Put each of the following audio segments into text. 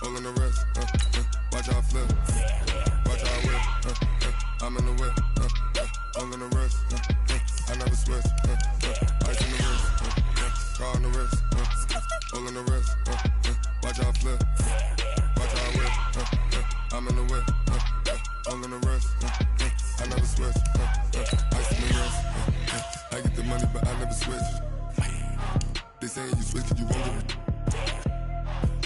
all on the wrist. Watch how I flip, watch how I whip. I'm in the whip, all on the wrist. I never switch. Ice in the wrist, car on the wrist, all on the wrist. Watch how I flip, watch how I whip. I'm in the whip, all on the wrist. I never switch. Ice in the wrist. I get the money, but I never switch. They saying you switch, you won't get it.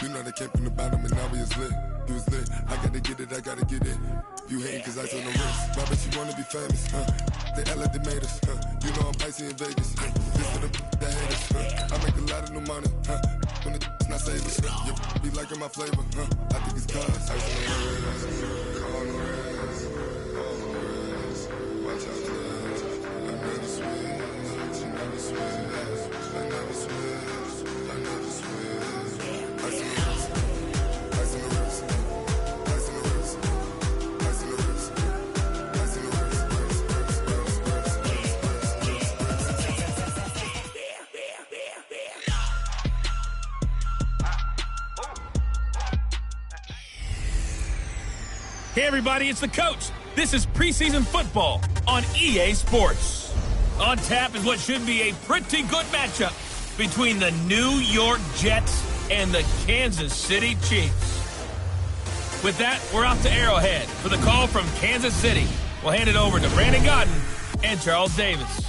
You know they came from the bottom and now we is lit. You was lit. I gotta get it, I gotta get it. You hating cause ice on the wrist. Why bet you wanna be famous? They act like they made us. You know I'm icy in Vegas. This for the that hate us. I make a lot of new money. When it's not savers. You be liking my flavor. I think it's cause ice on the wrist. Car on the wrist. All on the wrist. Watch out for this. I never switch. You never switch. I never switch. I never switch. Ice on the wrist. Ice on the wrist. Ice on the wrist. Ice on the wrist. Ice on the Hey everybody, it's the coach. This is preseason football on EA Sports. On tap is what should be a pretty good matchup between the New York Jets and the Kansas City Chiefs. With that, we're off to Arrowhead for the call from Kansas City. We'll hand it over to Brandon Godden and Charles Davis.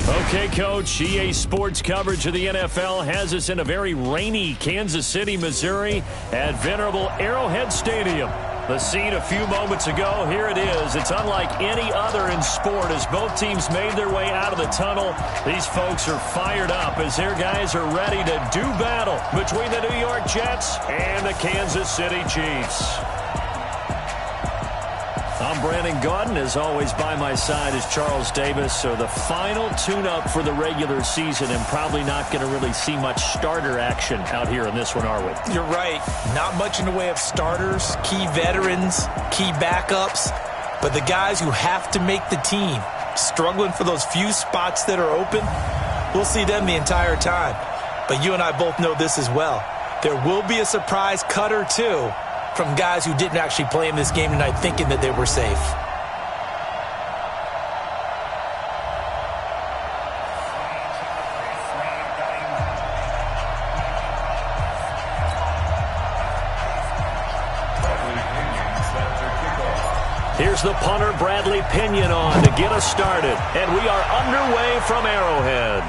Okay, Coach, EA Sports coverage of the NFL has us in a very rainy Kansas City, Missouri at venerable Arrowhead Stadium. The scene a few moments ago, here it is. It's unlike any other in sport as both teams made their way out of the tunnel. These folks are fired up as their guys are ready to do battle between the New York Jets and the Kansas City Chiefs. I'm Brandon Godden. As always, by my side is Charles Davis. So the final tune-up for the regular season, and probably not going to really see much starter action out here in this one, are we? You're right. Not much in the way of starters, key veterans, key backups, but the guys who have to make the team, struggling for those few spots that are open, we'll see them the entire time. But you and I both know this as well. There will be a surprise cut or two from guys who didn't actually play in this game tonight thinking that they were safe. Here's the punter, Bradley Pinion, on to get us started. And we are underway from Arrowhead.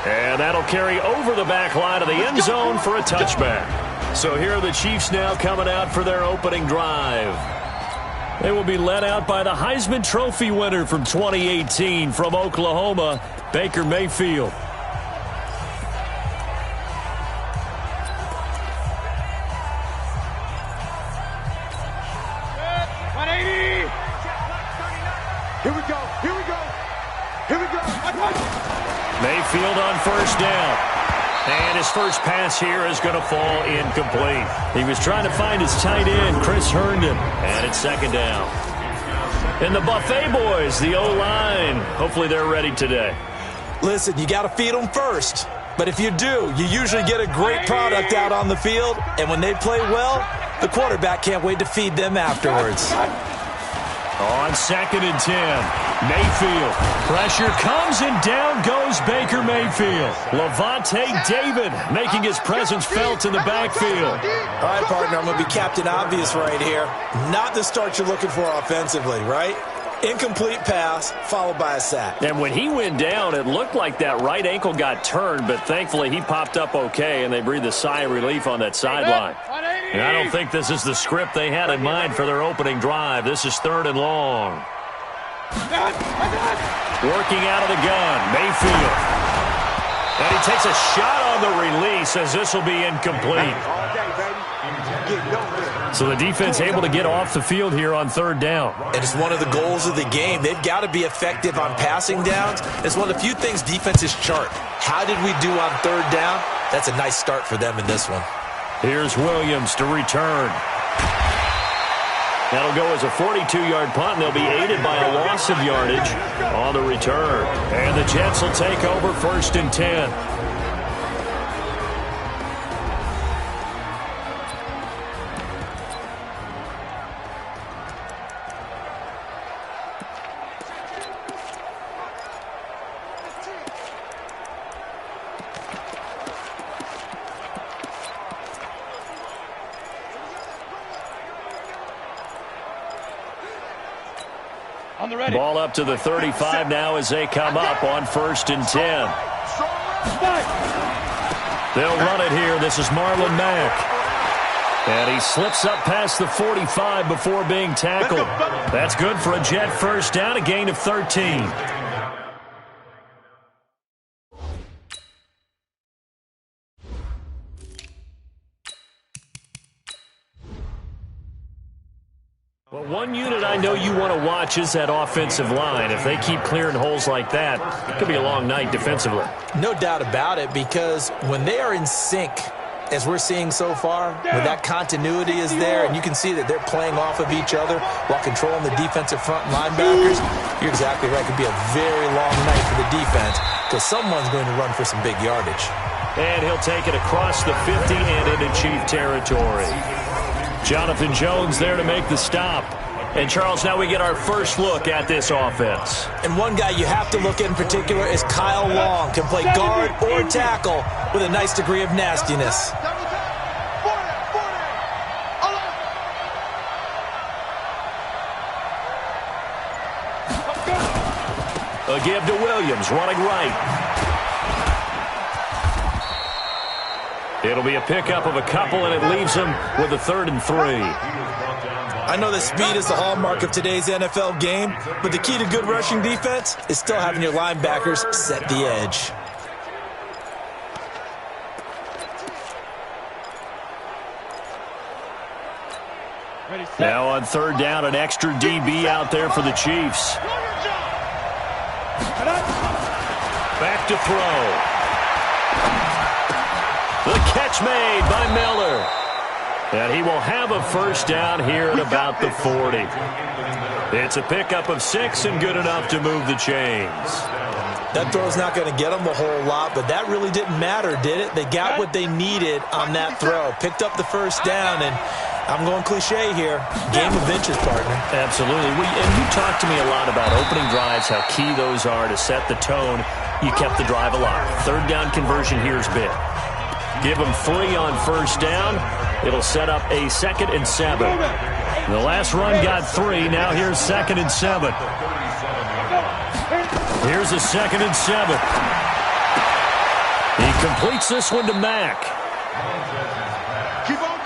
And that'll carry over the back line of the end zone for a touchback. So here are the Chiefs now coming out for their opening drive. They will be led out by the Heisman Trophy winner from 2018 from Oklahoma, Baker Mayfield. Here we go. Mayfield on first down. And his first pass here is going to fall incomplete. He was trying to find his tight end, Chris Herndon, and it's second down. And the Buffet boys, the O-line, hopefully they're ready today. Listen, you got to feed them first. But if you do, you usually get a great product out on the field. And when they play well, the quarterback can't wait to feed them afterwards. On 2nd and 10, Mayfield. Pressure comes and down goes Baker Mayfield. Levante David making his presence felt in the backfield. All right, partner, I'm going to be Captain Obvious right here. Not the start you're looking for offensively, right? Incomplete pass followed by a sack. And when he went down, it looked like that right ankle got turned, but thankfully he popped up okay, and they breathed a sigh of relief on that sideline. And I don't think this is the script they had in mind for their opening drive. This is 3rd and long. Working out of the gun, Mayfield. And he takes a shot on the release as this will be incomplete. So the defense able to get off the field here on 3rd down. And it's one of the goals of the game. They've got to be effective on passing downs. It's one of the few things defenses chart. How did we do on 3rd down? That's a nice start for them in this one. Here's Williams to return. That'll go as a 42-yard punt, and they'll be aided by a loss of yardage on the return. And the Jets will take over 1st and 10. Ball up to the 35 now as they come up on 1st and 10. They'll run it here. This is Marlon Mack. And he slips up past the 45 before being tackled. That's good for a Jet first down, a gain of 13. Well, one unit I know you want to watch is that offensive line. If they keep clearing holes like that, it could be a long night defensively. No doubt about it, because when they are in sync, as we're seeing so far, when that continuity is there, and you can see that they're playing off of each other while controlling the defensive front linebackers, you're exactly right. It could be a very long night for the defense because someone's going to run for some big yardage. And he'll take it across the 50 and into Chief territory. Jonathan Jones there to make the stop. And, Charles, now we get our first look at this offense. And one guy you have to look at in particular is Kyle Long. Can play guard or tackle with a nice degree of nastiness. A give to Williams, running right. It'll be a pickup of a couple, and it leaves him with a 3rd and 3. I know that speed is the hallmark of today's NFL game, but the key to good rushing defense is still having your linebackers set the edge. Now on 3rd down, an extra DB out there for the Chiefs. Back to throw. The catch made by Miller. And he will have a first down here at about the 40. It's a pickup of 6 and good enough to move the chains. That throw's not going to get them a whole lot, but that really didn't matter, did it? They got what they needed on that throw. Picked up the first down, and I'm going cliche here. Game of inches, partner. Absolutely. And you talked to me a lot about opening drives, how key those are to set the tone. You kept the drive alive. 3rd down conversion here is big. Give them 3 on 1st down. It'll set up a 2nd and 7. The last run got 3. Now here's 2nd and 7. Here's a 2nd and 7. He completes this one to Mack.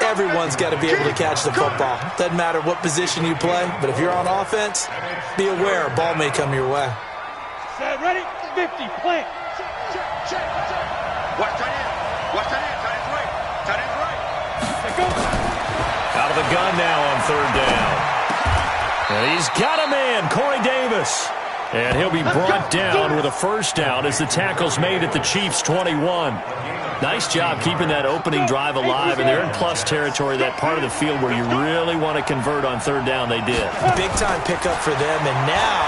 Everyone's got to be able to catch the football. Doesn't matter what position you play, but if you're on offense, be aware a ball may come your way. Set, ready, 50, plant. Check. Watch tight end. Watch tight end. Tight end's right. Tight end's right. Go. Out of the gun now on 3rd down. And he's got a man, Corey Davis. And he'll be brought down with a first down as the tackle's made at the Chiefs' 21. Nice job keeping that opening drive alive, and they're in plus territory, that part of the field where you really want to convert on 3rd down. They did. Big-time pickup for them, and now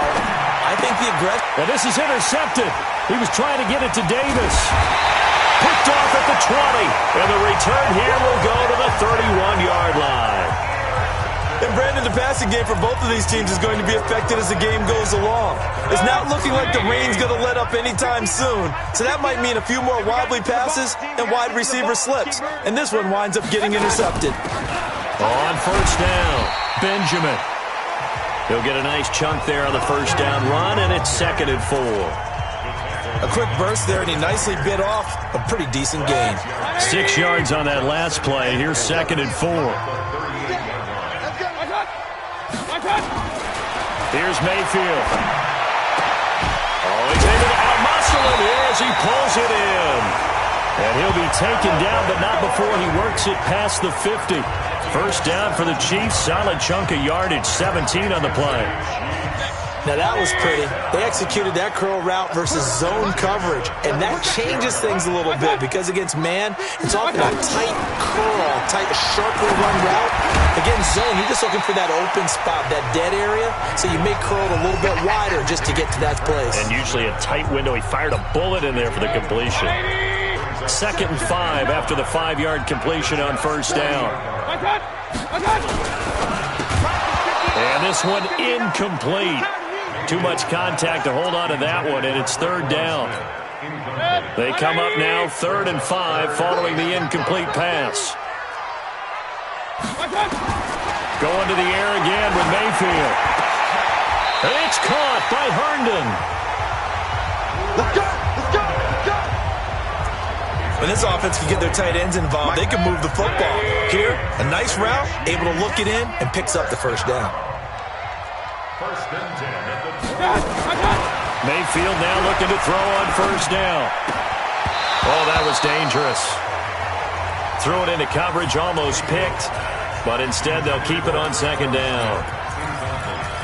I think the aggressive... Well, this is intercepted. He was trying to get it to Davis. Picked off at the 20, and the return here will go to the 31-yard line. And, Brandon, the passing game for both of these teams is going to be affected as the game goes along. It's not looking like the rain's going to let up anytime soon, so that might mean a few more wobbly passes and wide receiver slips. And this one winds up getting intercepted. On 1st down, Benjamin. He'll get a nice chunk there on the first down run, and it's 2nd and 4. A quick burst there, and he nicely bit off a pretty decent gain. 6 yards on that last play. Here's 2nd and 4. Here's Mayfield. Oh, he's able to out-muscle him as he pulls it in. And he'll be taken down, but not before he works it past the 50. First down for the Chiefs. Solid chunk of yardage. 17 on the play. Now that was pretty. They executed that curl route versus zone coverage, and that changes things a little bit because against man, it's often a tight curl, sharply run route. Against zone, you're just looking for that open spot, that dead area, so you may curl it a little bit wider just to get to that place. And usually a tight window. He fired a bullet in there for the completion. 2nd and 5 after the 5-yard completion on first down. And this one incomplete. Too much contact to hold on to that one, and it's 3rd down. They come up now 3rd and 5 following the incomplete pass. Going to the air again with Mayfield. And it's caught by Herndon. Let's go! Let's go! Let's go! When this offense can get their tight ends involved, they can move the football. Here, a nice route, able to look it in, and picks up the first down. Mayfield now looking to throw on first down. Oh, that was dangerous. Threw it into coverage, almost picked, but instead they'll keep it on second down.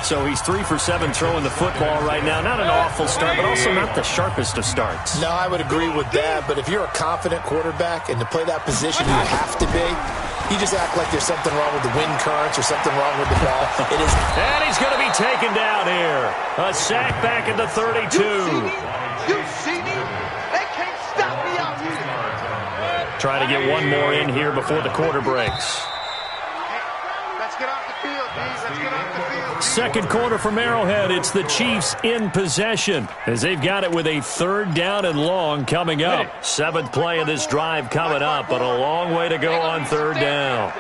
So he's 3 for 7 throwing the football right now. Not an awful start, but also not the sharpest of starts. No, I would agree with that, but if you're a confident quarterback and to play that position you have to be, you just act like there's something wrong with the wind currents or something wrong with the ball. It is. And he's going to be taken down here. A sack back at the 32. You see me? They can't stop me out here. Trying to get one more in here before the quarter breaks. Let's get off the field, please. Let's get off the field. Second quarter from Arrowhead. It's the Chiefs in possession as they've got it with a 3rd down and long coming up. 7th play of this drive coming up, but a long way to go on 3rd down.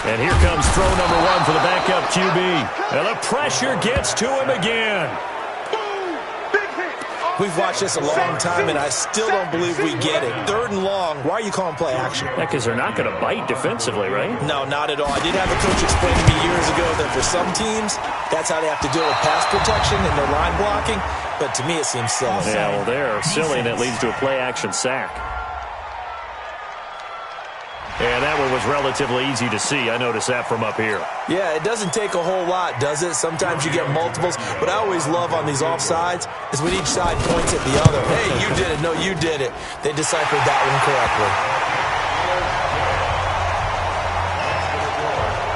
And here comes throw number 1 for the backup QB. And the pressure gets to him again. We've watched this a long time, and I still don't believe we get it. 3rd and long, why are you calling play action? Because they're not going to bite defensively, right? No, not at all. I did have a coach explain to me years ago that for some teams, that's how they have to deal with pass protection and their line blocking, but to me it seems silly. Yeah, well, they're silly, and it leads to a play-action sack. And that one was relatively easy to see. I noticed that from up here. Yeah, it doesn't take a whole lot, does it? Sometimes you get multiples. What I always love on these offsides is when each side points at the other. Hey, you did it. No, you did it. They deciphered that one correctly.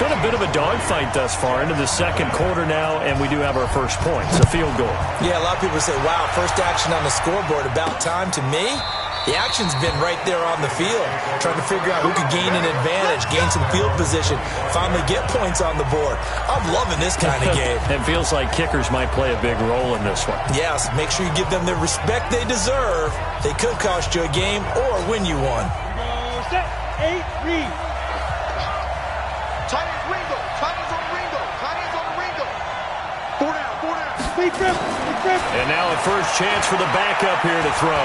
Been a bit of a dogfight thus far into the second quarter now, and we do have our first point. It's a field goal. Yeah, a lot of people say, wow, first action on the scoreboard, about time. To me, the action's been right there on the field, trying to figure out who could gain an advantage, gain some field position, finally get points on the board. I'm loving this kind of game. It feels like kickers might play a big role in this one. Yes, make sure you give them the respect they deserve. They could cost you a game or win you one. Set, 8, read. Tight ends Ringo. Tight ends on Ringo. Tight ends on Ringo. 4 down, 4 down. Speed grip, speed grip. And now a first chance for the backup here to throw.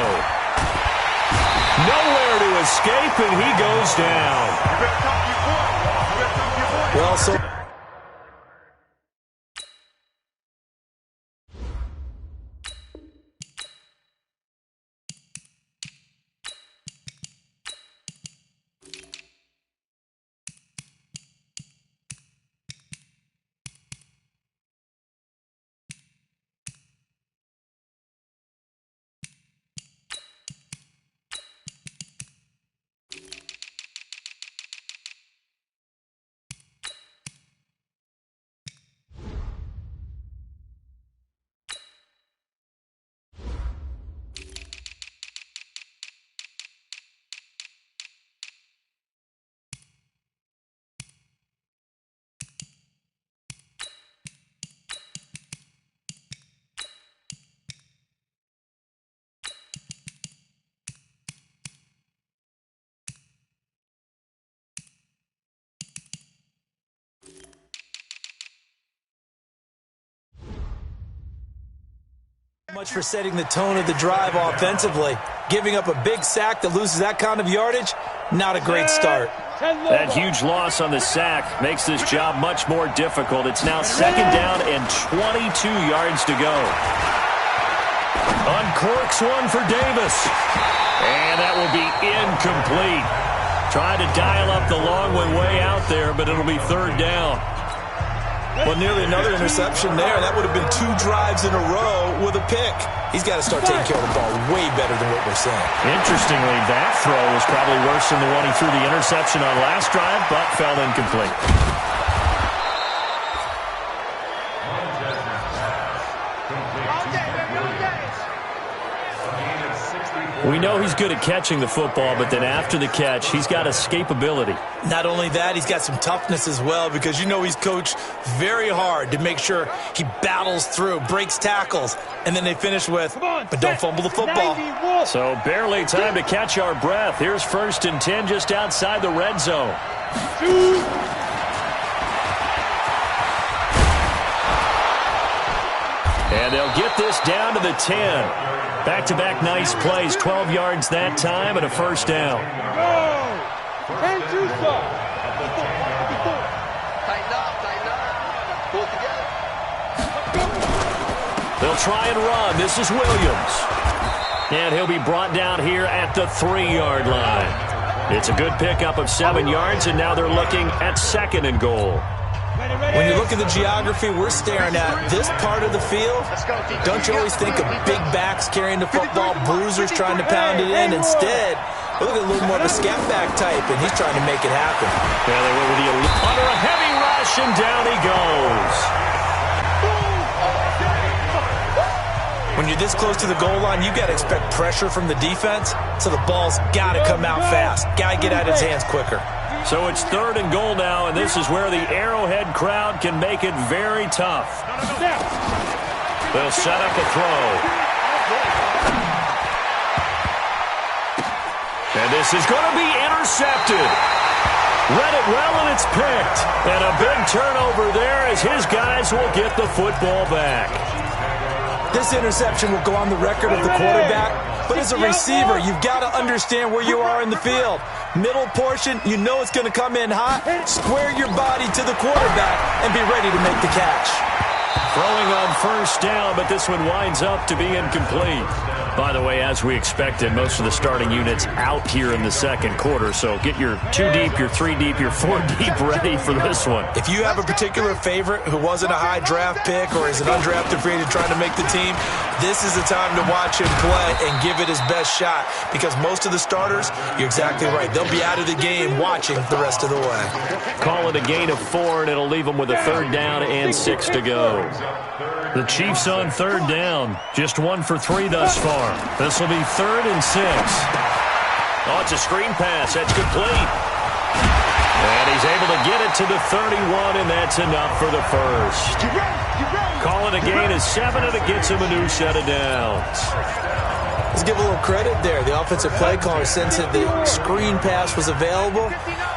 Nowhere to escape, and he goes down. You better talk to your boy. You better talk to your boy. Well, so much for setting the tone of the drive offensively. Giving up a big sack that loses that kind of yardage, not a great start. That huge loss on the sack makes this job much more difficult. It's now 2nd down and 22 yards to go. Uncorks one for Davis. And that will be incomplete. Trying to dial up the long one way out there, but it'll be 3rd down. Well, nearly another interception there. That would have been 2 drives in a row with a pick. He's got to start taking care of the ball way better than what we're seeing. Interestingly, that throw was probably worse than the one he threw the interception on last drive, but fell incomplete. We know he's good at catching the football, but then after the catch, he's got escapability. Not only that, he's got some toughness as well, because you know he's coached very hard to make sure he battles through, breaks tackles, and then they finish with, but don't fumble the football. So barely time to catch our breath. Here's 1st and 10 just outside the red zone. And they'll get this down to the 10. Back-to-back nice plays, 12 yards that time and a first down. Go! 10-2 stop. Tighten up. Pull together. They'll try and run. This is Williams. And he'll be brought down here at the 3-yard line. It's a good pickup of 7 yards, and now they're looking at 2nd and goal. When you look at the geography we're staring at, this part of the field, don't you always think of big backs carrying the football, bruisers trying to pound it in? Instead, look at a little more of a scat back type, and he's trying to make it happen. Yeah, they went with the under a heavy rush, and down he goes. When you're this close to the goal line, you got to expect pressure from the defense, so the ball's got to come out fast. Got to get out of his hands quicker. So it's 3rd and goal now, and this is where the Arrowhead crowd can make it very tough. They'll set up a throw. And this is going to be intercepted. Read it well, and it's picked. And a big turnover there as his guys will get the football back. This interception will go on the record of the quarterback, but as a receiver, you've got to understand where you are in the field. Middle portion, you know it's going to come in hot. Square your body to the quarterback and be ready to make the catch. Throwing on first down, but this one winds up to be incomplete. By the way, as we expected, most of the starting units out here in the second quarter, so get your 2 deep, your 3 deep, your 4 deep ready for this one. If you have a particular favorite who wasn't a high draft pick or is an undrafted free agent trying to make the team, this is the time to watch him play and give it his best shot, because most of the starters, you're exactly right, they'll be out of the game watching the rest of the way. Call it a gain of 4, and it'll leave them with a 3rd down and 6 to go. The Chiefs on 3rd down, just 1 for 3 thus far. This will be 3rd and 6. Oh, it's a screen pass. That's complete. And he's able to get it to the 31, and that's enough for the first. Call it a gain of 7, and it gets him a new set of downs. Let's give a little credit there. The offensive play caller, since the screen pass was available,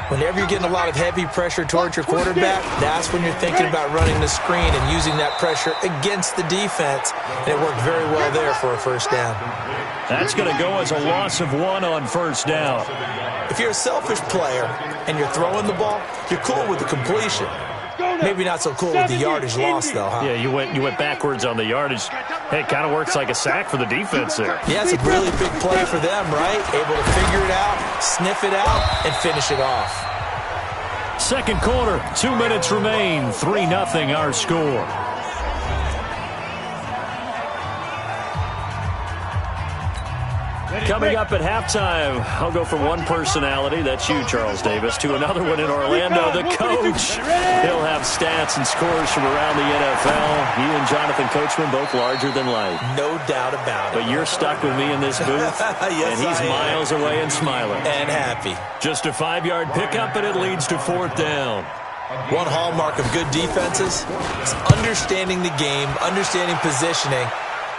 whenever you're getting a lot of heavy pressure towards your quarterback, that's when you're thinking about running the screen and using that pressure against the defense. And it worked very well there for a first down. That's going to go as a loss of 1 on first down. If you're a selfish player and you're throwing the ball, you're cool with the completion. Maybe not so cool with the yardage loss, though, huh? Yeah, you went backwards on the yardage. Hey, it kind of works like a sack for the defense there. Yeah, it's a really big play for them, right? Able to figure it out, sniff it out, and finish it off. Second quarter, 2 minutes remain, 3-0 our score. Coming up at halftime, I'll go from one personality, that's you, Charles Davis, to another one in Orlando, the coach. He'll have stats and scores from around the NFL. You and Jonathan Coachman, both larger than life. No doubt about it. But you're stuck with me in this booth, yes, and he's miles away and smiling. And happy. Just a 5-yard pickup, and it leads to 4th down. One hallmark of good defenses is understanding the game, understanding positioning,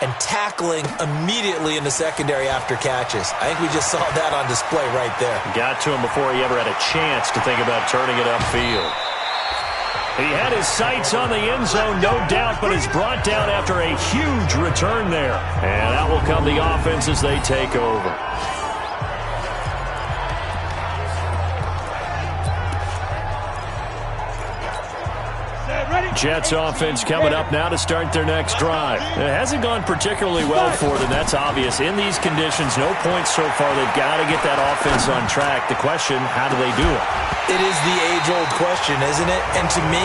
and tackling immediately in the secondary after catches. I think we just saw that on display right there. Got to him before he ever had a chance to think about turning it upfield. He had his sights on the end zone, no doubt, but is brought down after a huge return there. And out will come the offense as they take over. Jets offense coming up now to start their next drive. It hasn't gone particularly well for them, that's obvious. In these conditions, no points so far. They've got to get that offense on track. The question, how do they do it? It is the age-old question, isn't it? And to me,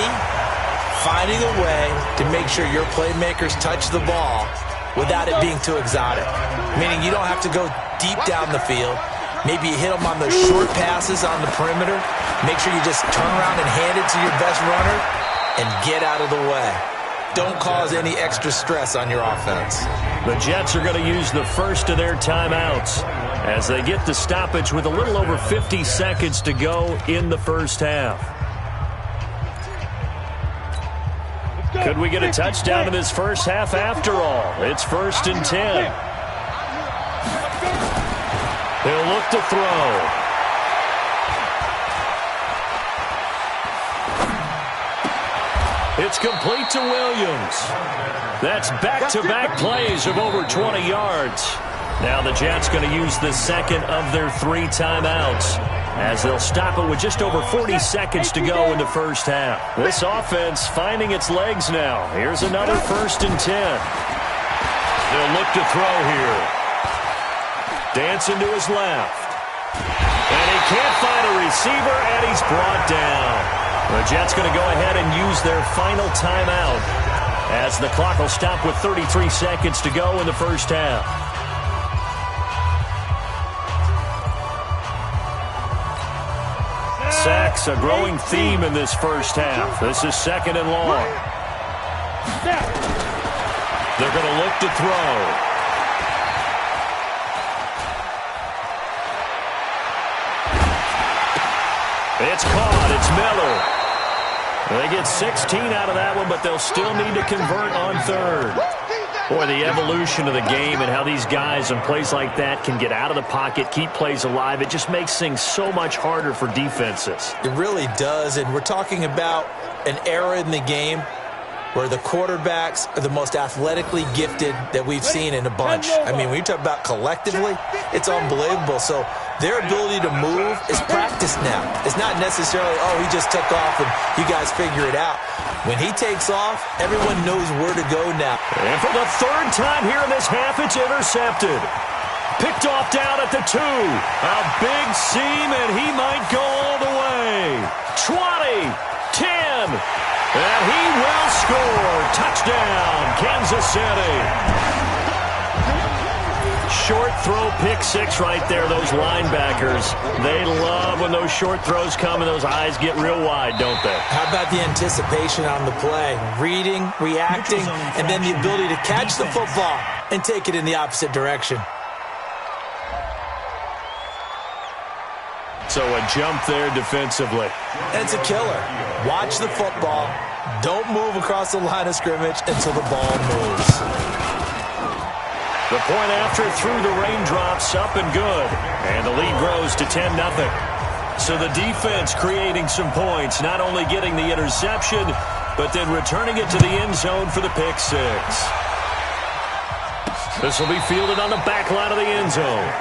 finding a way to make sure your playmakers touch the ball without it being too exotic. Meaning you don't have to go deep down the field. Maybe you hit them on those short passes on the perimeter. Make sure you just turn around and hand it to your best runner and get out of the way. Don't cause any extra stress on your offense. The Jets are going to use the first of their timeouts as they get the stoppage with a little over 50 seconds to go in the first half. Could we get a touchdown in this first half after all? It's 1st and 10. They'll look to throw. It's complete to Williams. That's back-to-back plays of over 20 yards. Now the Jets going to use the second of their 3 timeouts, as they'll stop it with just over 40 seconds to go in the first half. This offense finding its legs now. Here's another 1st and 10. They'll look to throw here. Dancing to his left. And he can't find a receiver, and he's brought down. The Jets going to go ahead and use their final timeout, as the clock will stop with 33 seconds to go in the first half. Sacks, a growing theme in this first half. This is 2nd and long. They're going to look to throw. It's caught. It's Miller. They get 16 out of that one, but they'll still need to convert on 3rd. Boy, the evolution of the game and how these guys in plays like that can get out of the pocket, keep plays alive, it just makes things so much harder for defenses. It really does, and we're talking about an era in the game where the quarterbacks are the most athletically gifted that we've seen in a bunch. I mean, when you talk about collectively, it's unbelievable. So their ability to move is practiced now. It's not necessarily, oh, he just took off and you guys figure it out. When he takes off, everyone knows where to go now. And for the 3rd time here in this half, it's intercepted. Picked off down at the 2. A big seam, and he might go all the way. 20, 10. And he will score. Touchdown, Kansas City. Short throw, pick 6 right there. Those linebackers, they love when those short throws come and those eyes get real wide, don't they? How about the anticipation on the play? Reading, reacting, and then the ability to catch the football and take it in the opposite direction. So a jump there defensively. And it's a killer. Watch the football. Don't move across the line of scrimmage until the ball moves. The point after through the raindrops, up and good. And the lead grows to 10-0. So the defense creating some points, not only getting the interception, but then returning it to the end zone for the pick 6. This will be fielded on the back line of the end zone.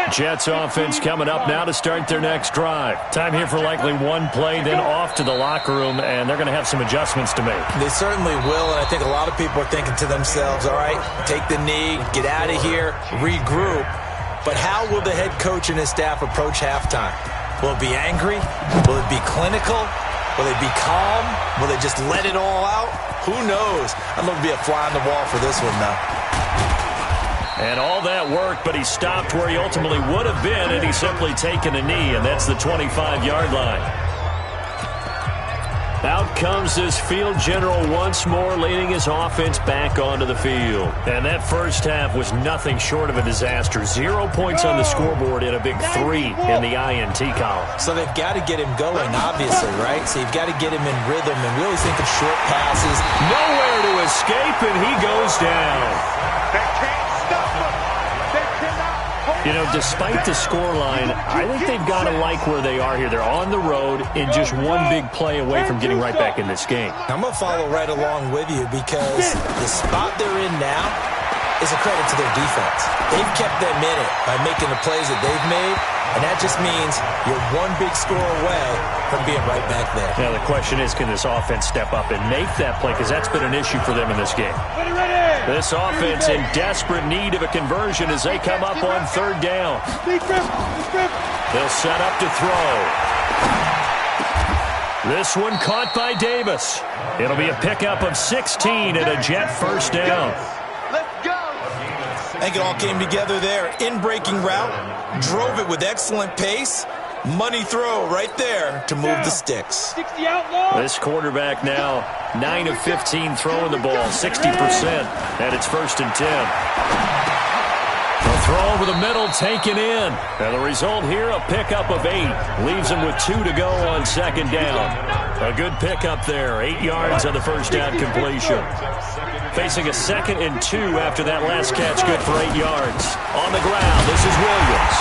Jets offense coming up now to start their next drive. Time here for likely one play, then off to the locker room, and they're going to have some adjustments to make. They certainly will, and I think a lot of people are thinking to themselves, all right, take the knee, get out of here, regroup. But how will the head coach and his staff approach halftime? Will it be angry? Will it be clinical? Will they be calm? Will they just let it all out? Who knows? I'd love to be a fly on the wall for this one, though. And all that work, but he stopped where he ultimately would have been, and he's simply taken a knee, and that's the 25-yard line. Out comes this field general once more, leading his offense back onto the field. And that first half was nothing short of a disaster. 0 points on the scoreboard and a big 3 in the INT column. So they've got to get him going, obviously, right? So you've got to get him in rhythm, and we always think of short passes. Nowhere to escape, and he goes down. You know, despite the scoreline, I think they've got to like where they are here. They're on the road and just one big play away from getting right back in this game. I'm going to follow right along with you because the spot they're in now is a credit to their defense. They've kept them in it by making the plays that they've made, and that just means you're one big score away from being right back there. Now, the question is, can this offense step up and make that play? Because that's been an issue for them in this game. This offense in desperate need of a conversion as they come up on 3rd down. They'll set up to throw. This one caught by Davis. It'll be a pickup of 16 and a Jet first down. I think it all came together there. In-breaking route, drove it with excellent pace. Money throw right there to move the sticks. This quarterback now 9 of 15 throwing the ball, 60%, and it's 1st and 10. The throw over the middle taken in. And the result here, a pickup of 8. Leaves him with 2 to go on 2nd down. A good pickup there, 8 yards on the first down completion. Facing a 2nd and 2 after that last catch, good for 8 yards. On the ground, this is Williams.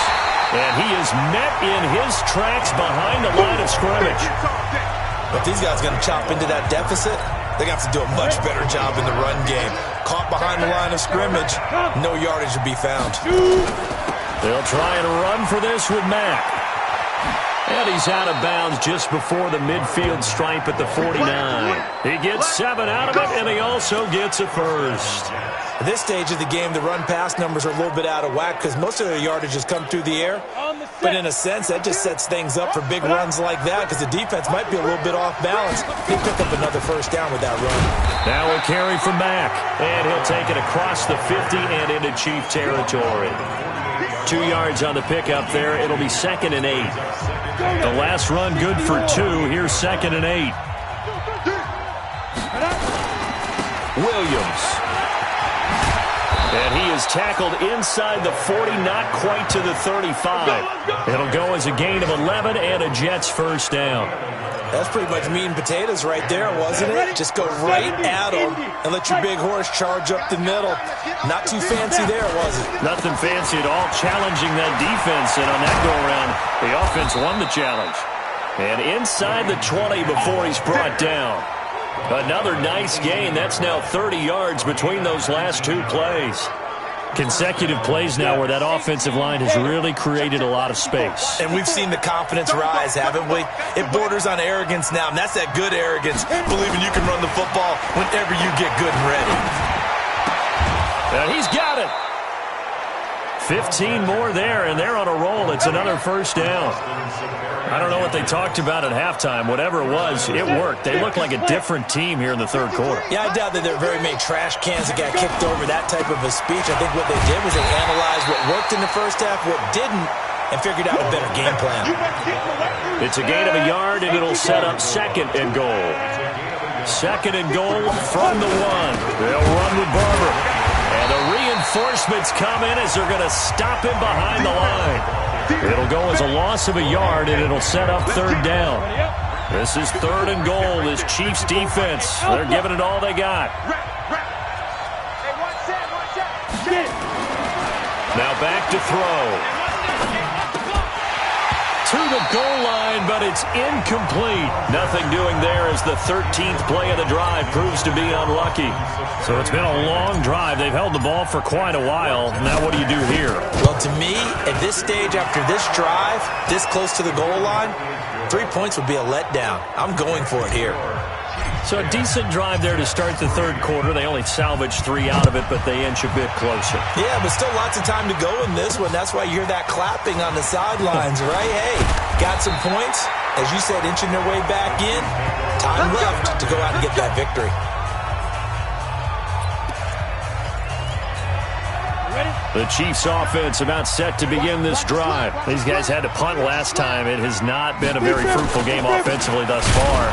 And he is met in his tracks behind the line of scrimmage. If these guys are going to chop into that deficit, they're going to have to do a much better job in the run game. Caught behind the line of scrimmage, no yardage to be found. They'll try and run for this with Mack. And he's out of bounds just before the midfield stripe at the 49. He gets 7 out of it, and he also gets a first. At this stage of the game, the run-pass numbers are a little bit out of whack because most of their yardage has come through the air. But in a sense, that just sets things up for big runs like that because the defense might be a little bit off balance. They pick up another first down with that run. Now a carry from Mack, and he'll take it across the 50 and into Chief territory. 2 yards on the pickup there. It'll be 2nd and 8. The last run good for 2. Here's 2nd and 8. Williams. And he is tackled inside the 40, not quite to the 35. It'll go as a gain of 11 and a Jets first down. That's pretty much meat and potatoes right there, wasn't it? Just go right at them and let your big horse charge up the middle. Not too fancy there, was it? Nothing fancy at all, challenging that defense. And on that go-around, the offense won the challenge. And inside the 20 before he's brought down. Another nice gain. That's now 30 yards between those last 2 plays. Consecutive plays now where that offensive line has really created a lot of space. And we've seen the confidence rise, haven't we? It borders on arrogance now, and that's that good arrogance, believing you can run the football whenever you get good and ready. And he's got it. 15 more there, and they're on a roll. It's another first down. I don't know what they talked about at halftime. Whatever it was, it worked. They look like a different team here in the third quarter. Yeah, I doubt that there are very many trash cans that got kicked over that type of a speech. I think what they did was they analyzed what worked in the first half, what didn't, and figured out a better game plan. It's a gain of a yard, and it'll set up 2nd and goal. 2nd and goal from the 1. They'll run with Barber. And the reinforcements come in as they're going to stop him behind the line. It'll go as a loss of a yard, and it'll set up 3rd down. This is 3rd and goal. This Chiefs defense, they're giving it all they got. Now back to throw. To the goal line, but it's incomplete. Nothing doing there as the 13th play of the drive proves to be unlucky. So it's been a long drive. They've held the ball for quite a while. Now what do you do here? Well, to me, at this stage after this drive, this close to the goal line, 3 points would be a letdown. I'm going for it here. So a decent drive there to start the third quarter. They only salvaged 3 out of it, but they inch a bit closer. Yeah, but still lots of time to go in this one. That's why you hear that clapping on the sidelines, right? Hey, got some points. As you said, inching their way back in. Time left to go out and get that victory. The Chiefs offense about set to begin this drive. These guys had to punt last time. It has not been a very fruitful game offensively thus far.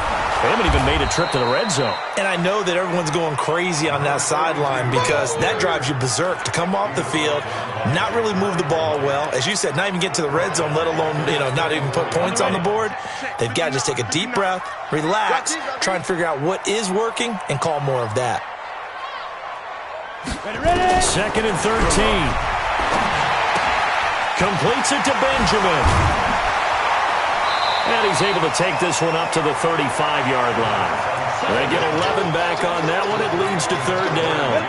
They haven't even made a trip to the red zone. And I know that everyone's going crazy on that sideline because that drives you berserk to come off the field, not really move the ball well. As you said, not even get to the red zone, let alone, not even put points on the board. They've got to just take a deep breath, relax, try and figure out what is working, and call more of that. 2nd and 13. Completes it to Benjamin. And he's able to take this one up to the 35-yard line. They get 11 back on that one. It leads to 3rd down.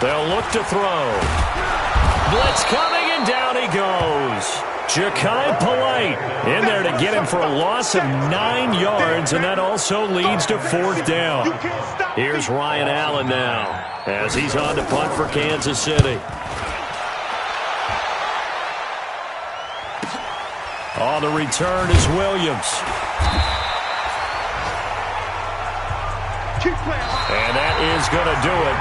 They'll look to throw. Blitz coming, and down he goes. Ja'Kai Polite in there to get him for a loss of 9 yards, and that also leads to 4th down. Here's Ryan Allen now as he's on to punt for Kansas City. On the return is Williams. And that is going to do it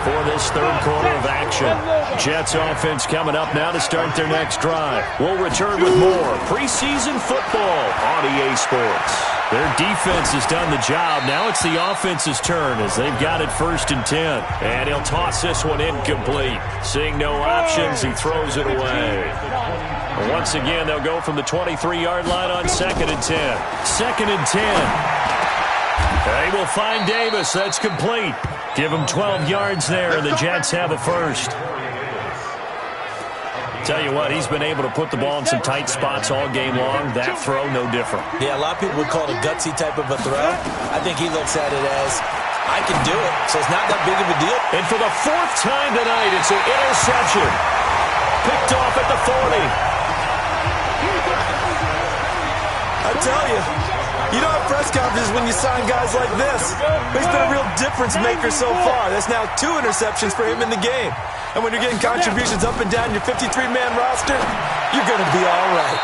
for this third quarter of action. Jets offense coming up now to start their next drive. We'll return with more preseason football on EA Sports. Their defense has done the job. Now it's the offense's turn as they've got it 1st and 10. And he'll toss this one incomplete. Seeing no options, he throws it away. Once again, they'll go from the 23-yard line on 2nd and 10. 2nd and 10. They will find Davis. That's complete. Give him 12 yards there, and the Jets have a first. Tell you what, he's been able to put the ball in some tight spots all game long. That throw, no different. Yeah, a lot of people would call it a gutsy type of a throw. I think he looks at it as, I can do it, so it's not that big of a deal. And for the fourth time tonight, it's an interception. Picked off at the 40. I tell you, you don't have press conferences when you sign guys like this. He's been a real difference maker so far. That's now 2 interceptions for him in the game. And when you're getting contributions up and down your 53-man roster, you're going to be all right.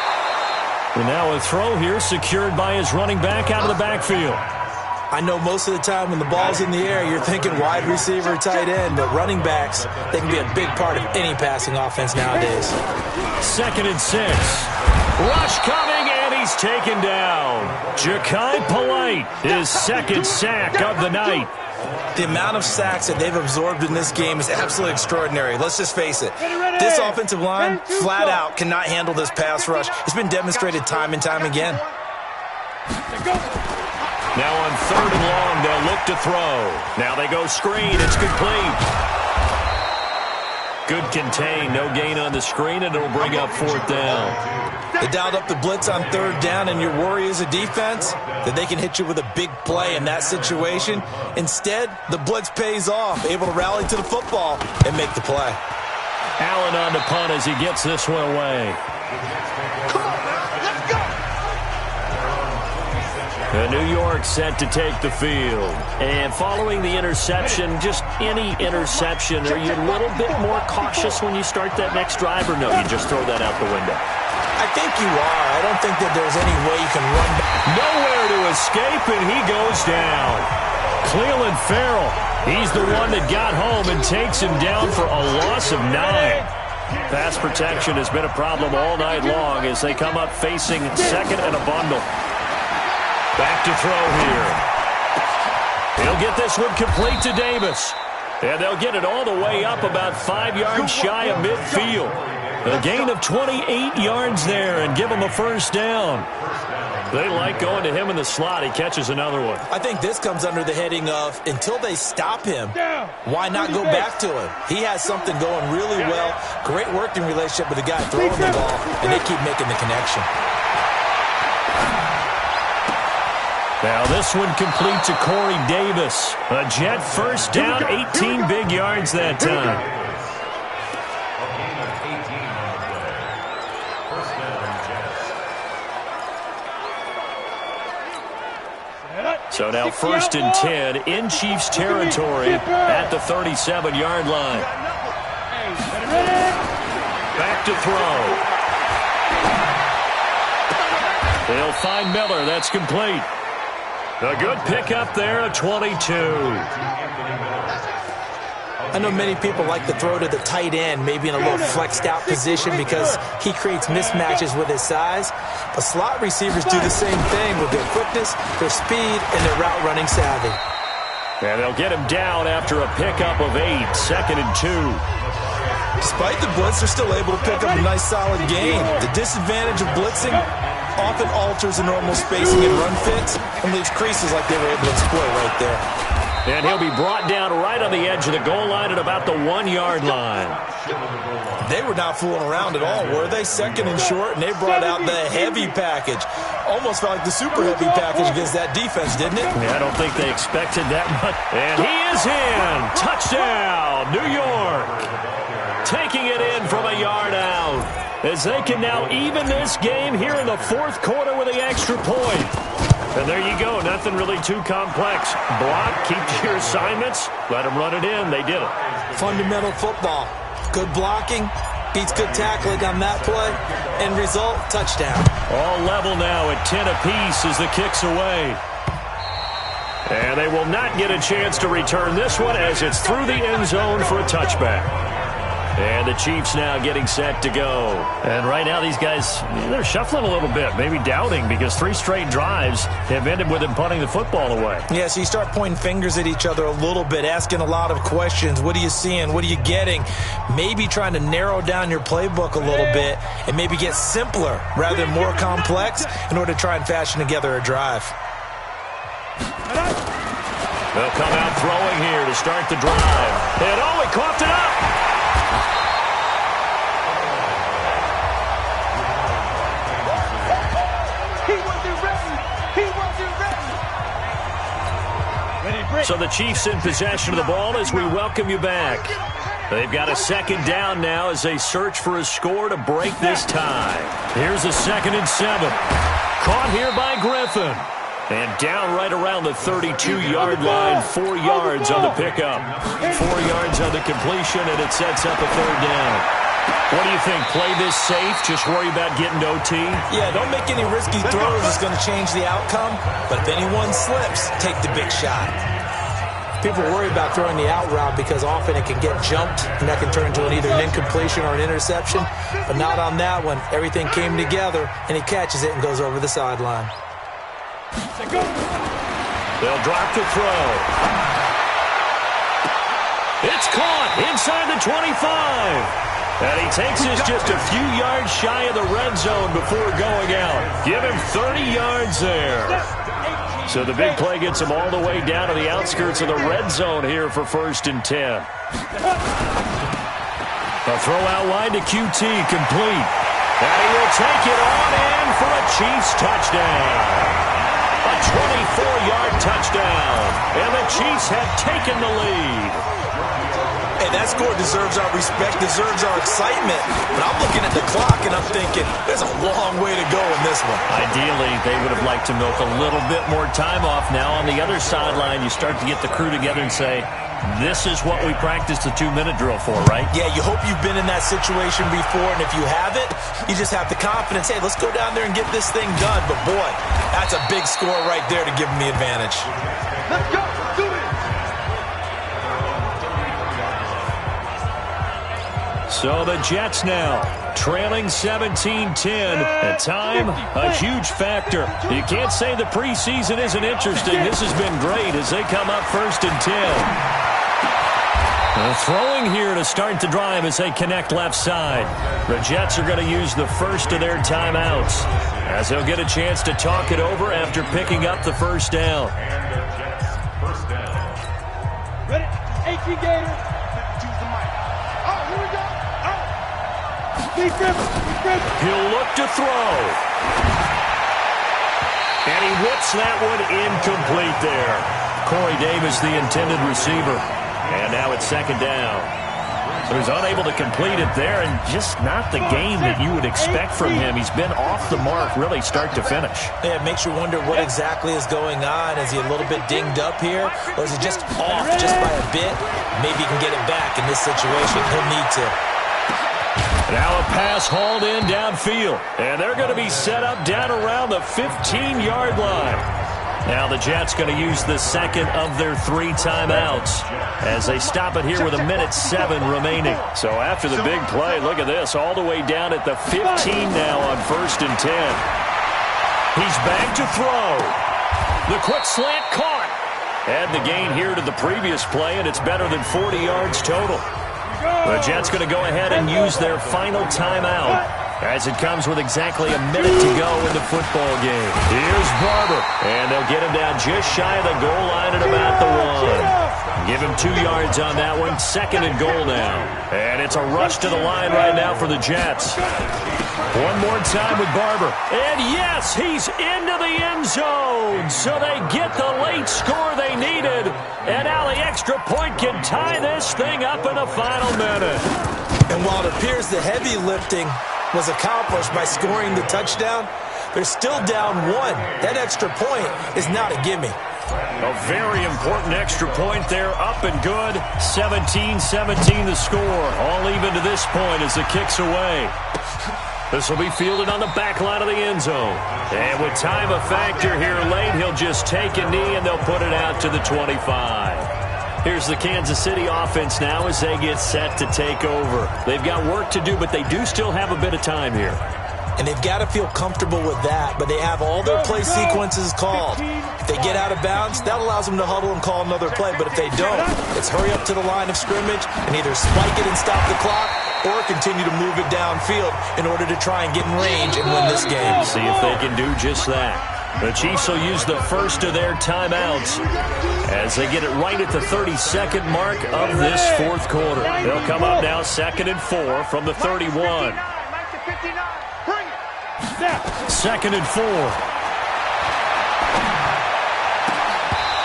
And now a throw here secured by his running back out of the backfield. I know most of the time when the ball's in the air, you're thinking wide receiver, tight end, but running backs, they can be a big part of any passing offense nowadays. 2nd and 6. Rush coming, and he's taken down. Ja'Kai Polite, his 2nd sack of the night. The amount of sacks that they've absorbed in this game is absolutely extraordinary. Let's just face it. This offensive line, flat out, cannot handle this pass rush. It's been demonstrated time and time again. Now on 3rd and long, they'll look to throw. Now they go screen. It's complete. Good contain. No gain on the screen, and it'll bring up 4th down. They dialed up the blitz on 3rd down, and your worry as a defense that they can hit you with a big play in that situation. Instead, the blitz pays off, able to rally to the football and make the play. Allen on the punt as he gets this one away. The New York set to take the field. And following the interception, just any interception, are you a little bit more cautious when you start that next drive, or no, you just throw that out the window? I think you are. I don't think that there's any way you can run back. Nowhere to escape, and he goes down. Cleveland Farrell, he's the one that got home and takes him down for a loss of 9. Pass protection has been a problem all night long as they come up facing 2nd and a bundle. Back to throw here. He'll get this one complete to Davis. And they'll get it all the way up about 5 yards shy of midfield. A gain of 28 yards there and give him a first down. They like going to him in the slot. He catches another one. I think this comes under the heading of until they stop him, why not go back to him? He has something going really well. Great working relationship with the guy throwing the ball, and they keep making the connection. Now this one complete to Corey Davis. A Jet first down, 18 big yards that time. So now 1st and 10 in Chiefs territory at the 37-yard line. Back to throw. They'll find Miller. That's complete. A good pickup there at 22. I know many people like to throw to the tight end, maybe in a little flexed out position because he creates mismatches with his size. But slot receivers do the same thing with their quickness, their speed, and their route running savvy. And they'll get him down after a pickup of 8, 2nd and 2. Despite the blitz, they're still able to pick up a nice solid gain. The disadvantage of blitzing often alters the normal spacing and run fits and leaves creases like they were able to exploit right there. And he'll be brought down right on the edge of the goal line at about the 1-yard line. They were not fooling around at all, were they? 2nd and short, and they brought out the heavy package. Almost felt like the super heavy package against that defense, didn't it? Yeah, I don't think they expected that much. And he is in. Touchdown, New York. Taking it in from a yard out. As they can now even this game here in the 4th quarter with the extra point. And there you go. Nothing really too complex. Block, keep to your assignments, let them run it in. They did it. Fundamental football. Good blocking, beats good tackling on that play, and result, touchdown. All level now at 10 apiece as the kick's away. And they will not get a chance to return this one as it's through the end zone for a touchback. And the Chiefs now getting set to go. And right now these guys, they're shuffling a little bit, maybe doubting, because 3 straight drives have ended with them punting the football away. Yeah, so you start pointing fingers at each other a little bit, asking a lot of questions. What are you seeing? What are you getting? Maybe trying to narrow down your playbook a little bit and maybe get simpler rather than more complex in order to try and fashion together a drive. They'll come out throwing here to start the drive. And he coughed it up. He wasn't ready. He wasn't ready. So the Chiefs in possession of the ball as we welcome you back. They've got a second down now as they search for a score to break this tie. Here's a 2nd and 7. Caught here by Griffin. And down right around the 32-yard line, 4 yards on the pickup. 4 yards on the completion, and it sets up a 3rd down. What do you think? Play this safe? Just worry about getting to OT? Yeah, don't make any risky throws. It's going to change the outcome. But if anyone slips, take the big shot. People worry about throwing the out route because often it can get jumped, and that can turn into either an incompletion or an interception. But not on that one. Everything came together, and he catches it and goes over the sideline. They'll drop to throw. It's caught inside the 25. And he takes us just a few yards shy of the red zone before going out. Give him 30 yards there. So the big play gets him all the way down to the outskirts of the red zone here for 1st and 10. A throw out wide to QT, complete. And he will take it on in for a Chiefs touchdown. A 24-yard touchdown. And the Chiefs have taken the lead. Hey, that score deserves our respect, deserves our excitement. But I'm looking at the clock, and I'm thinking, there's a long way to go in this one. Ideally, they would have liked to milk a little bit more time off. Now, on the other sideline, you start to get the crew together and say, this is what we practiced the 2-minute drill for, right? Yeah, you hope you've been in that situation before, and if you haven't, you just have the confidence, hey, let's go down there and get this thing done. But, boy, that's a big score right there to give them the advantage. Let's go. Do it. So the Jets now trailing 17-10. At time, a huge factor. You can't say the preseason isn't interesting. This has been great as they come up 1st and 10. Throwing here to start the drive as they connect left side. The Jets are going to use the first of their timeouts as they'll get a chance to talk it over after picking up the 1st down. Ready? 18 Gator. Choose the mic. Oh, here we go. He'll look to throw. And he whips that one incomplete there. Corey Davis, the intended receiver. And now it's 2nd down. So he's unable to complete it there, and just not the game that you would expect from him. He's been off the mark really start to finish. Yeah, it makes you wonder what exactly is going on. Is he a little bit dinged up here, or is he just off just by a bit? Maybe he can get it back in this situation. He'll need to. Now a pass hauled in downfield, and they're going to be set up down around the 15-yard line. Now the Jets going to use the 2nd of their 3 timeouts as they stop it here with 1:07 remaining. So after the big play, look at this, all the way down at the 15 now on 1st and 10. He's back to throw. The quick slant caught. And the gain here to the previous play, and it's better than 40 yards total. The Jets going to go ahead and use their final timeout as it comes with exactly a minute to go in the football game. Here's Barber, and they'll get him down just shy of the goal line at about the 1. Give him 2 yards on that one. 2nd and goal now. And it's a rush to the line right now for the Jets. One more time with Barber. And yes, he's into the end zone. So they get the late score they needed. And now the extra point can tie this thing up in the final minute. And while it appears the heavy lifting was accomplished by scoring the touchdown, they're still down 1. That extra point is not a gimme. A very important extra point there, up and good. 17-17 the score. All even to this point as it kicks away. This will be fielded on the back line of the end zone. And with time a factor here late, he'll just take a knee and they'll put it out to the 25. Here's the Kansas City offense now as they get set to take over. They've got work to do, but they do still have a bit of time here. And they've got to feel comfortable with that, but they have all their play sequences called. If they get out of bounds, that allows them to huddle and call another play, but if they don't, it's hurry up to the line of scrimmage and either spike it and stop the clock or continue to move it downfield in order to try and get in range and win this game. See if they can do just that. The Chiefs will use the first of their timeouts as they get it right at the 32nd mark of this fourth quarter. They'll come up now 2nd and 4 from the 31. 2nd and 4.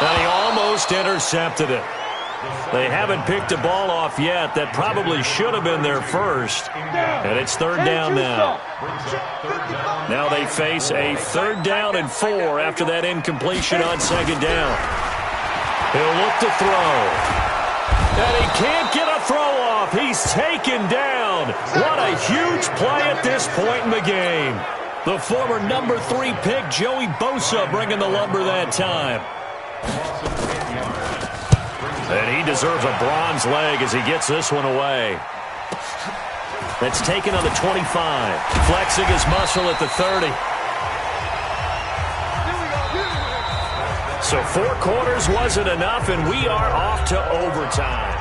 And he almost intercepted it. They haven't picked a ball off yet. That probably should have been their first. And it's 3rd down now. Now they face a 3rd down and 4 after that incompletion on 2nd down. He'll look to throw. And he can't get a throw off. He's taken down. What a huge play at this point in the game. The former number 3 pick, Joey Bosa, bringing the lumber that time. And he deserves a bronze leg as he gets this one away. That's taken on the 25. Flexing his muscle at the 30. So 4 quarters wasn't enough, and we are off to overtime.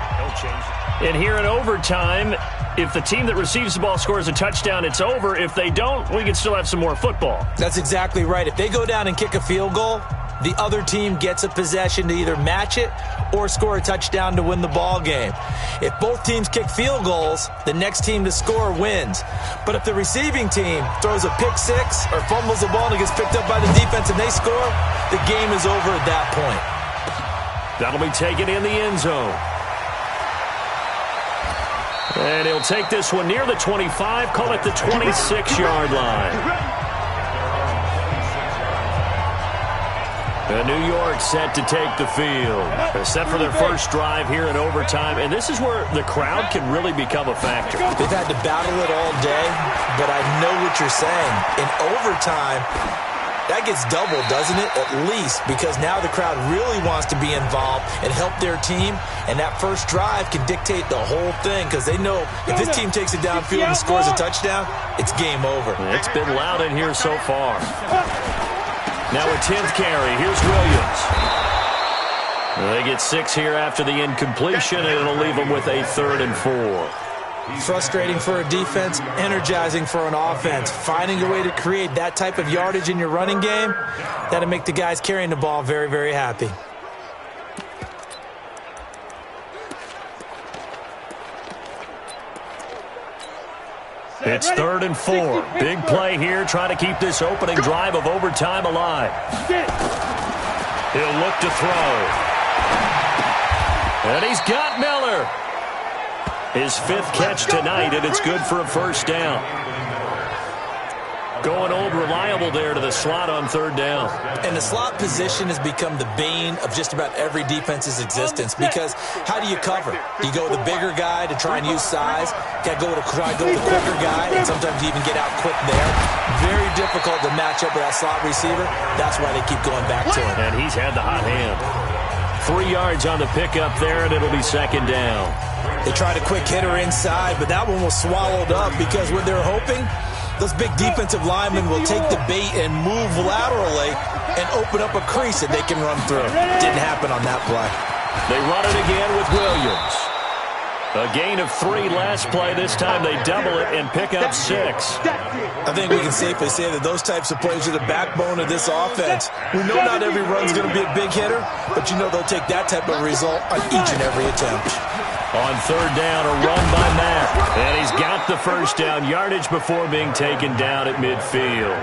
And here in overtime, if the team that receives the ball scores a touchdown, it's over. If they don't, we can still have some more football. That's exactly right. If they go down and kick a field goal, the other team gets a possession to either match it or score a touchdown to win the ball game. If both teams kick field goals, the next team to score wins. But if the receiving team throws a pick six or fumbles the ball and it gets picked up by the defense and they score, the game is over at that point. That'll be taken in the end zone. And he'll take this one near the 25, call it the 26-yard line. And New York set to take the field. They're set for their first drive here in overtime, and this is where the crowd can really become a factor. They've had to battle it all day, but I know what you're saying. In overtime, that gets doubled, doesn't it? At least, because now the crowd really wants to be involved and help their team, and that first drive can dictate the whole thing because they know if this team takes it downfield and scores a touchdown, it's game over. It's been loud in here so far. Now a 10th carry. Here's Williams. They get 6 here after the incompletion, and it'll leave them with a 3rd and 4. Frustrating for a defense, energizing for an offense. Finding a way to create that type of yardage in your running game, that'll make the guys carrying the ball very, very happy. It's 3rd and 4. Big play here, trying to keep this opening drive of overtime alive. He'll look to throw. And he's got Miller. His 5th catch tonight, and it's good for a first down. Going old reliable there to the slot on 3rd down. And the slot position has become the bane of just about every defense's existence because how do you cover? Do you go with the bigger guy to try and use size? Got to try to go with the quicker guy, and sometimes you even get out quick there. Very difficult to match up with that slot receiver. That's why they keep going back to him. And he's had the hot hand. 3 yards on the pickup there, and it'll be 2nd down. They tried a quick hitter inside, but that one was swallowed up because what they're hoping, those big defensive linemen will take the bait and move laterally and open up a crease that they can run through. Didn't happen on that play. They run it again with Williams. A gain of 3 last play. This time they double it and pick up 6. I think we can safely say that those types of plays are the backbone of this offense. We know not every run's going to be a big hitter, but you know they'll take that type of result on each and every attempt. On 3rd down, a run by Matt. And he's got the first down yardage before being taken down at midfield.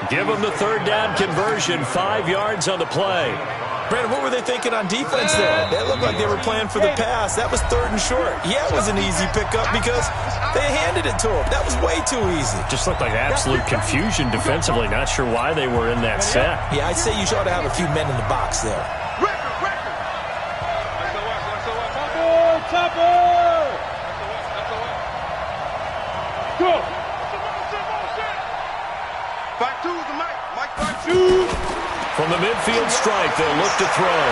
Give him the 3rd down conversion, 5 yards on the play. Brandon, what were they thinking on defense there? They looked like they were playing for the pass. That was 3rd and short. Yeah, it was an easy pickup because they handed it to him. That was way too easy. Just looked like absolute confusion defensively. Not sure why they were in that set. Yeah, I'd say you ought to have a few men in the box there. Go. Back to the mic. Mike back to. From the midfield strike, they'll look to throw.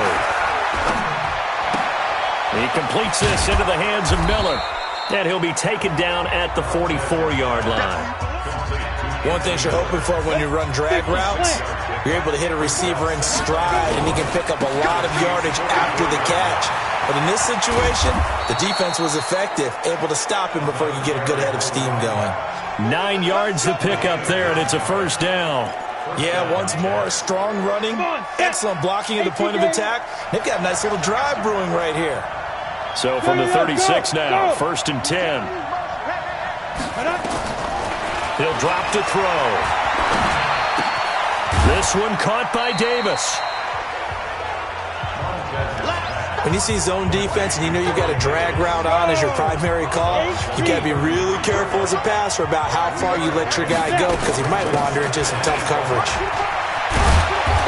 He completes this into the hands of Miller. And he'll be taken down at the 44-yard line. One thing you're hoping for when you run drag routes, you're able to hit a receiver in stride, and he can pick up a lot of yardage after the catch. But in this situation, the defense was effective, able to stop him before he could get a good head of steam going. 9 yards to pick up there, and it's a first down. Yeah, once more, strong running, excellent blocking at the point of attack. They've got a nice little drive brewing right here. So from the 36 now, 1st and 10. He'll drop to throw. This one caught by Davis. When you see zone defense and you know you've got a drag route on as your primary call, you got to be really careful as a passer about how far you let your guy go because he might wander into some tough coverage.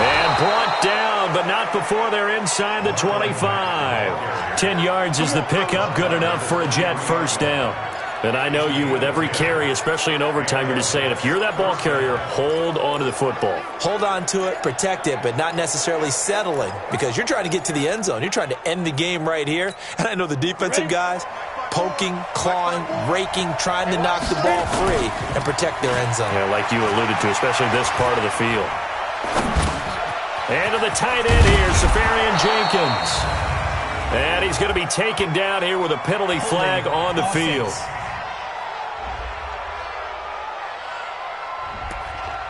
And brought down, but not before they're inside the 25. 10 yards is the pickup, good enough for a Jet first down. And I know you, with every carry, especially in overtime, you're just saying, if you're that ball carrier, hold on to the football. Hold on to it, protect it, but not necessarily settling because you're trying to get to the end zone. You're trying to end the game right here. And I know the defensive guys poking, clawing, raking, trying to knock the ball free and protect their end zone. Yeah, like you alluded to, especially this part of the field. And to the tight end here, Safarian Jenkins. And he's going to be taken down here with a penalty flag on the field.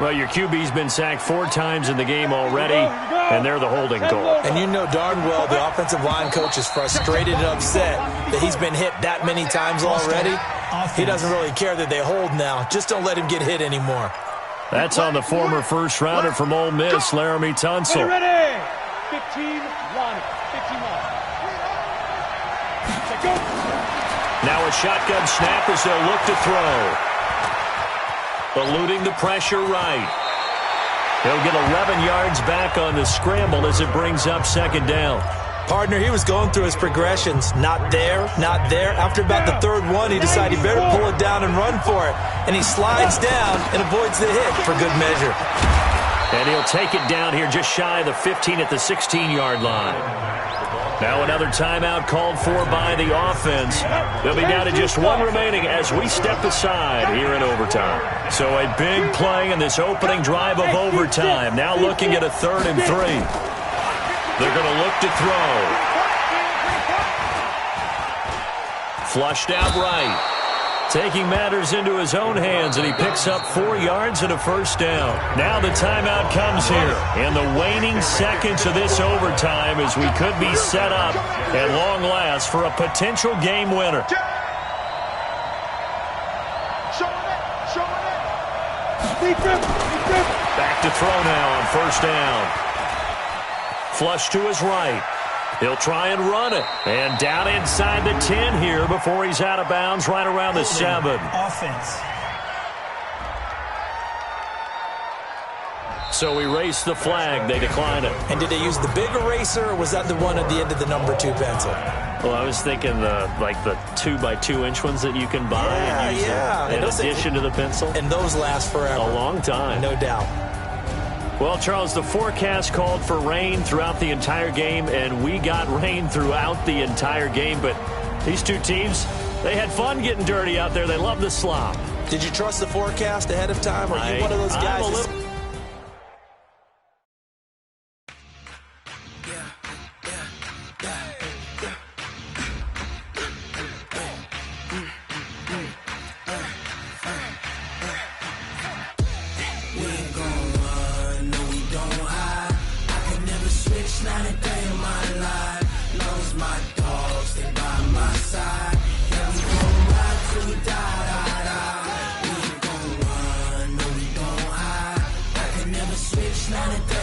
Well, your QB's been sacked 4 times in the game already, and they're the holding call. And you know darn well the offensive line coach is frustrated and upset that he's been hit that many times already. He doesn't really care that they hold now. Just don't let him get hit anymore. That's on the former first-rounder from Ole Miss, Laramie Tunsil. Ready? 15, 1, 51. Now a shotgun snap as they'll look to throw. Eluding the pressure right. He'll get 11 yards back on the scramble as it brings up 2nd down. Partner, he was going through his progressions. Not there, not there. After about the 3rd one, he decided he better pull it down and run for it. And he slides down and avoids the hit for good measure. And he'll take it down here just shy of the 15 at the 16-yard line. Now another timeout called for by the offense. They'll be down to just 1 remaining as we step aside here in overtime. So a big play in this opening drive of overtime. Now looking at a 3rd and 3. They're going to look to throw. Flushed out right. Taking matters into his own hands, and he picks up 4 yards and a first down. Now the timeout comes here in the waning seconds of this overtime as we could be set up at long last for a potential game winner. Back to throw now on first down. Flush to his right. He'll try and run it. And down inside the 10 here before he's out of bounds right around the 7. Offense. So we race the flag. They decline it. And did they use the big eraser, or was that the one at the end of the number 2 pencil? Well, I was thinking the 2x2-inch ones that you can buy and use in addition to the pencil. And those last forever. A long time. No doubt. Well, Charles, the forecast called for rain throughout the entire game, and we got rain throughout the entire game. But these two teams, they had fun getting dirty out there. They love the slop. Did you trust the forecast ahead of time? Or are you one of those guys? Switch 9 and 30.